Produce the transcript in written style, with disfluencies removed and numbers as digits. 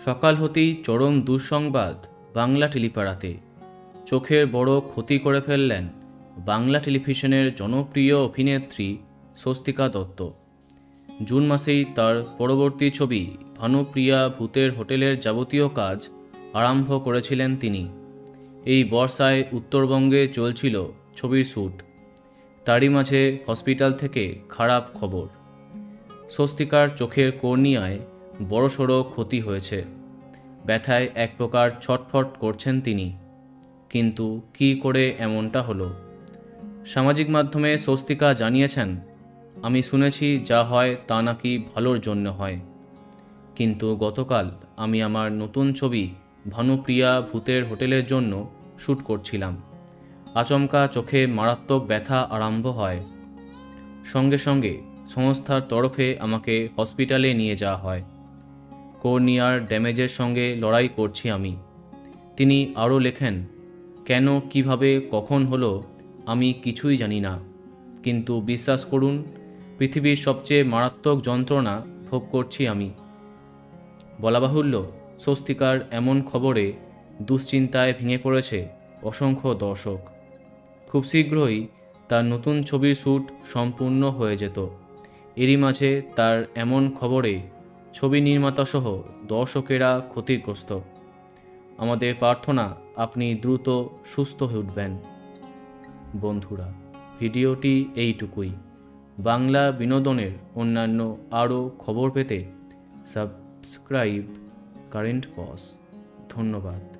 সকাল হতেই চরম দুঃসংবাদ বাংলা টেলিপাড়াতে। চোখের বড় ক্ষতি করে ফেললেন বাংলা টেলিভিশনের জনপ্রিয় অভিনেত্রী স্বস্তিকা দত্ত। জুন মাসেই তার পরবর্তী ছবি ভানুপ্রিয়া ভূতের হোটেলের যাবতীয় কাজ আরম্ভ করেছিলেন তিনি। এই বর্ষায় উত্তরবঙ্গে চলছিল ছবির শ্যুট। তারই মাঝে হসপিটাল থেকে খারাপ খবর, স্বস্তিকার চোখের কর্নিয়ায় বড়সড় ক্ষতি হয়েছে। ব্যথায় এক প্রকার ছটফট করছেন তিনি। কিন্তু কী করে এমনটা হলো? সামাজিক মাধ্যমে স্বস্তিকা জানিয়েছেন, আমি শুনেছি যা হয় তা নাকি ভালোর জন্য হয়। কিন্তু গতকাল আমি আমার নতুন ছবি ভানুপ্রিয়া ভূতের হোটেলের জন্য শ্যুট করছিলাম। আচমকা চোখে মারাত্মক ব্যথা আরম্ভ হয়। সঙ্গে সঙ্গে সংস্থার তরফে আমাকে হসপিটালে নিয়ে যাওয়া হয়। কর্নিয়ার ড্যামেজের সঙ্গে লড়াই করছি আমি। তিনি আরও লেখেন, কেন, কিভাবে, কখন হলো আমি কিছুই জানি না, কিন্তু বিশ্বাস করুন পৃথিবীর সবচেয়ে মারাত্মক যন্ত্রণা ভোগ করছি আমি। বলা বাহুল্য, স্বস্তিকার এমন খবরে দুশ্চিন্তায় ভেঙে পড়েছে অসংখ্য দর্শক। খুব শীঘ্রই তার নতুন ছবির শ্যুট সম্পূর্ণ হয়ে যেত। এরই মাঝে তার এমন খবরে ছবি নির্মাতাসহ দর্শকেরা ক্ষতিগ্রস্ত। আমাদের প্রার্থনা আপনি দ্রুত সুস্থ হয়ে উঠবেন। বন্ধুরা, ভিডিওটি এইটুকুই। বাংলা বিনোদনের অন্যান্য আরও খবর পেতে সাবস্ক্রাইব কারেন্ট বস। ধন্যবাদ।